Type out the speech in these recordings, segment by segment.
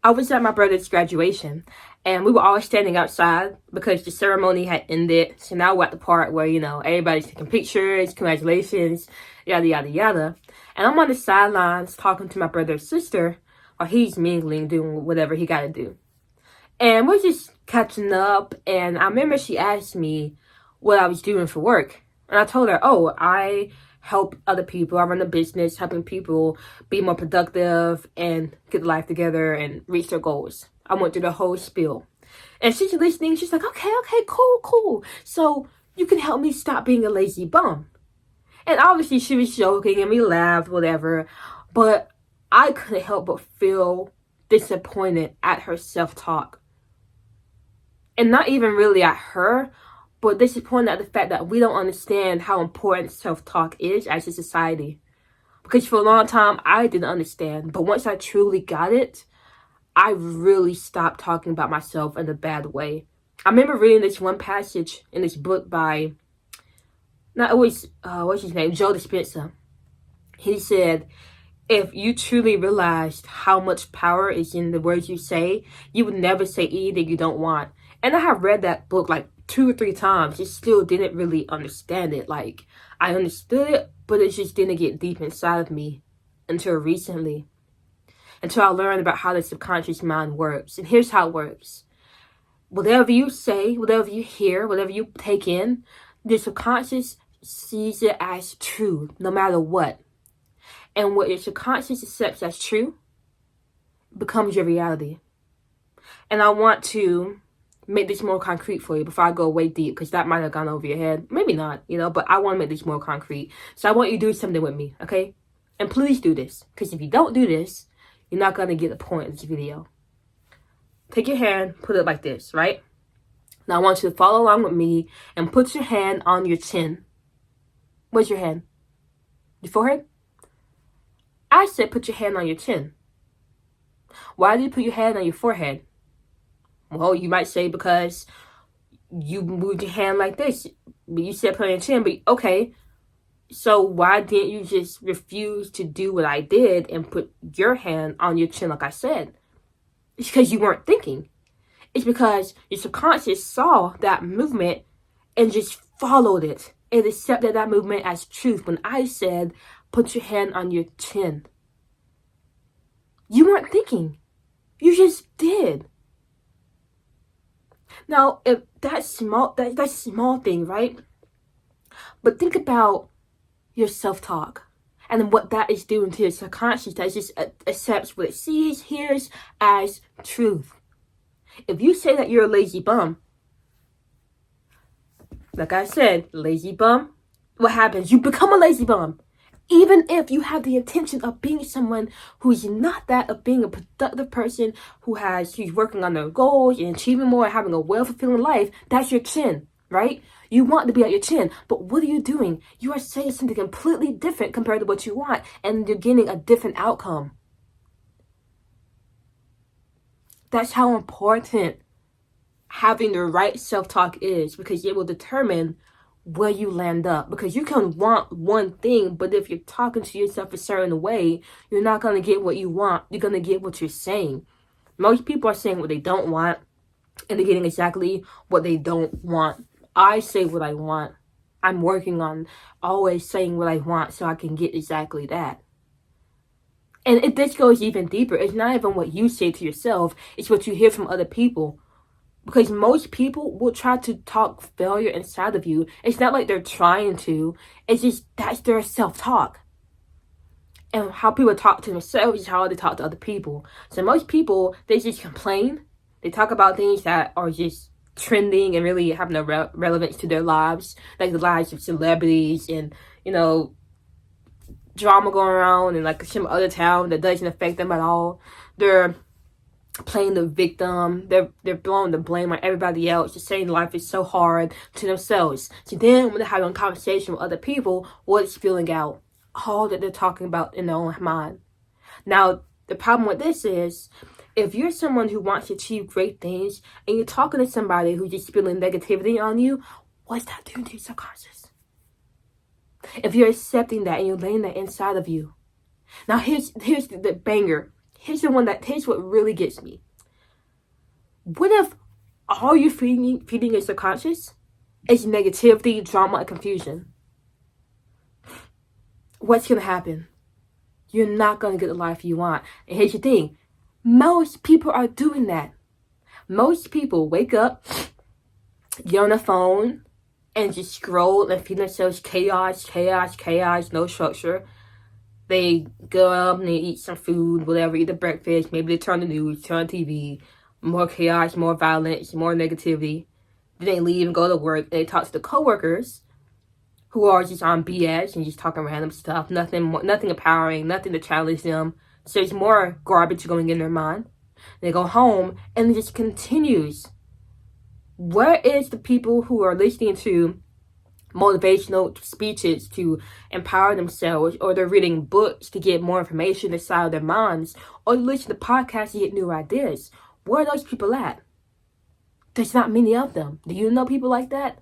I was at my brother's graduation, and we were all standing outside because the ceremony had ended. So now we're at the part where, everybody's taking pictures, congratulations, yada, yada, yada. And I'm on the sidelines talking to my brother's sister while he's mingling, doing whatever he got to do. And we're just catching up, and I remember she asked me what I was doing for work. And I told her, I help other people. I run a business helping people be more productive and get their life together and reach their goals. I went through the whole spiel. And she's listening. She's like, okay, cool. So you can help me stop being a lazy bum. And obviously she was joking and we laughed, whatever. But I couldn't help but feel disappointed at her self-talk. And not even really at her, but disappointed at the fact that we don't understand how important self-talk is as a society. Because for a long time, I didn't understand. But once I truly got it, I really stopped talking about myself in a bad way. I remember reading this one passage in this book by, what's his name? Joe Dispenza. He said, if you truly realized how much power is in the words you say, you would never say anything you don't want. And I have read that book like 2 or 3 times. Just still didn't really understand it. Like, I understood it, but it just didn't get deep inside of me until recently. Until I learned about how the subconscious mind works. And here's how it works. Whatever you say, whatever you hear, whatever you take in, the subconscious sees it as true, no matter what. And what your subconscious accepts as true becomes your reality. And I want to make this more concrete for you before I go way deep, because that might have gone over your head. Maybe not, but I want to make this more concrete. So I want you to do something with me, okay? And please do this, because if you don't do this, you're not going to get the point of this video. Take your hand, put it like this, right? Now I want you to follow along with me and put your hand on your chin. Where's your hand? Your forehead? I said put your hand on your chin. Why do you put your hand on your forehead? Well, you might say because you moved your hand like this. But you said put on your chin, but okay. So why didn't you just refuse to do what I did and put your hand on your chin like I said? It's because you weren't thinking. It's because your subconscious saw that movement and just followed it and accepted that movement as truth when I said put your hand on your chin. You weren't thinking. You just did. Now, if that's small thing, right? But think about your self-talk and what that is doing to your subconscious that just accepts what it sees, hears as truth. If you say that you're a lazy bum, like I said, lazy bum, what happens? You become a lazy bum. Even if you have the intention of being someone who's not that, of being a productive person who's working on their goals and achieving more and having a well-fulfilling life, that's your chin, right? You want to be at your chin, but what are you doing? You are saying something completely different compared to what you want, and you're getting a different outcome. That's how important having the right self-talk is, because it will determine where you land up. Because you can want one thing, but if you're talking to yourself a certain way, you're not going to get what you want. You're going to get what you're saying. Most people are saying what they don't want, and they're getting exactly what they don't want. I say what I want. I'm working on always saying what I want so I can get exactly that. And this goes even deeper. It's not even what you say to yourself. It's what you hear from other people. Because most people will try to talk failure inside of you. It's not like they're trying to. It's just that's their self-talk. And how people talk to themselves is how they talk to other people. So most people, they just complain. They talk about things that are just trending and really have no relevance to their lives. Like the lives of celebrities and, drama going around in like some other town that doesn't affect them at all. They're playing the victim. They're blowing the blame on everybody else, just saying life is so hard to themselves. So then when they're having a conversation with other people, what's spilling out? All that they're talking about in their own mind. Now, the problem with this is, if you're someone who wants to achieve great things and you're talking to somebody who's just spilling negativity on you, what's that doing to your subconscious? If you're accepting that and you're letting that inside of you. Now, here's the banger. here's what really gets me. What if all you're feeding your subconscious is negativity, drama, and confusion? What's gonna happen? You're not gonna get the life you want. And here's the thing, most people are doing that. Most people wake up, get on the phone, and just scroll and feed themselves chaos, no structure. They go up and they eat some food, whatever, eat the breakfast, maybe they turn the news, turn TV, more chaos, more violence, more negativity. Then they leave and go to work, and they talk to the coworkers who are just on BS and just talking random stuff, nothing empowering, nothing to challenge them. So there's more garbage going in their mind. They go home and it just continues. Where is the people who are listening to motivational speeches to empower themselves, or they're reading books to get more information inside of their minds, or listen to podcasts to get new ideas? Where are those people at? There's not many of them. Do you know people like that?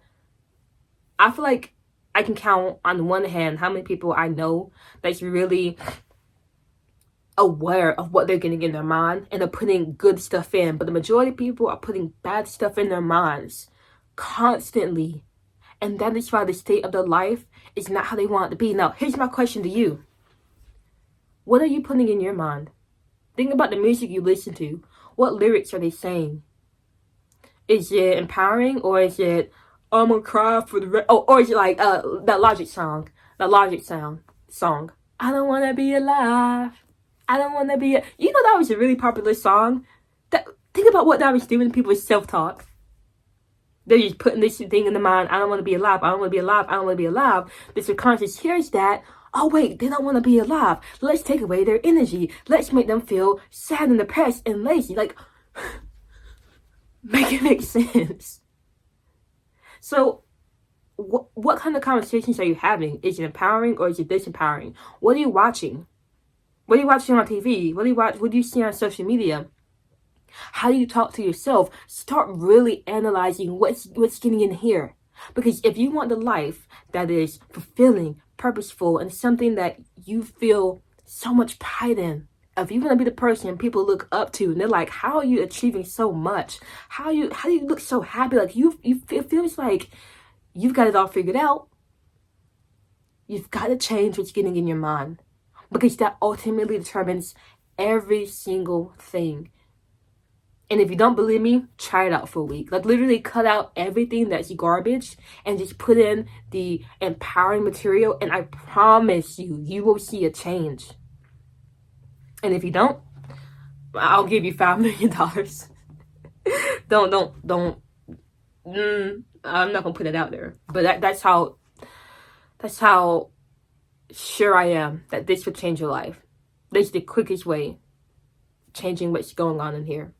I feel like I can count on one hand how many people I know that's really aware of what they're getting in their mind and they're putting good stuff in. But the majority of people are putting bad stuff in their minds constantly. And that is why the state of their life is not how they want it to be. Now, here's my question to you. What are you putting in your mind? Think about the music you listen to. What lyrics are they saying? Is it empowering, or is it, I'm gonna cry for the or is it like that Logic song? I don't wanna be alive. I don't wanna be you know, that was a really popular song. Think about what that was doing to people's self-talk. They're just putting this thing in the mind, I don't wanna be alive, I don't wanna be alive, I don't wanna be alive. The subconscious hears that, oh wait, they don't wanna be alive. Let's take away their energy. Let's make them feel sad and depressed and lazy. Like, make it make sense. So, what kind of conversations are you having? Is it empowering or is it disempowering? What are you watching? What are you watching on TV? What do you see on social media? How do you talk to yourself? Start really analyzing what's getting in here. Because if you want the life that is fulfilling, purposeful, and something that you feel so much pride in, if you want to be the person people look up to and they're like, how are you achieving so much? How do you look so happy? Like it feels like you've got it all figured out. You've got to change what's getting in your mind, because that ultimately determines every single thing. And if you don't believe me, try it out for a week. Like, literally cut out everything that's garbage and just put in the empowering material, and I promise you will see a change. And if you don't, I'll give you $5 million. don't. I'm not gonna put it out there. But that's how sure I am that this will change your life. This is the quickest way changing what's going on in here.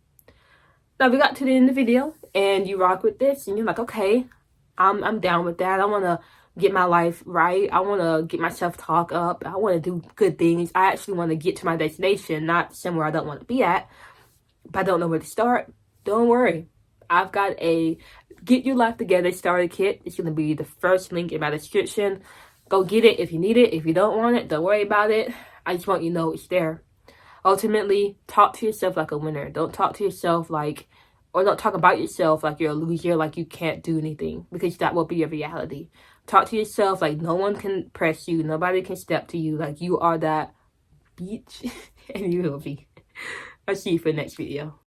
Now we got to the end of the video and you rock with this and you're like, okay, I'm down with that. I wanna get my life right. I want to get my self-talk up. I want to do good things. I actually want to get to my destination, not somewhere I don't want to be at. But I don't know where to start. Don't worry. I've got a Get Your Life Together starter kit. It's going to be the first link in my description. Go get it if you need it. If you don't want it, don't worry about it. I just want you to know it's there. Ultimately, talk to yourself like a winner. Don't talk to yourself like, or don't talk about yourself like you're a loser, like you can't do anything, because that will be your reality. Talk to yourself like no one can press you. Nobody can step to you. Like you are that bitch. And you will be. I'll see you for the next video.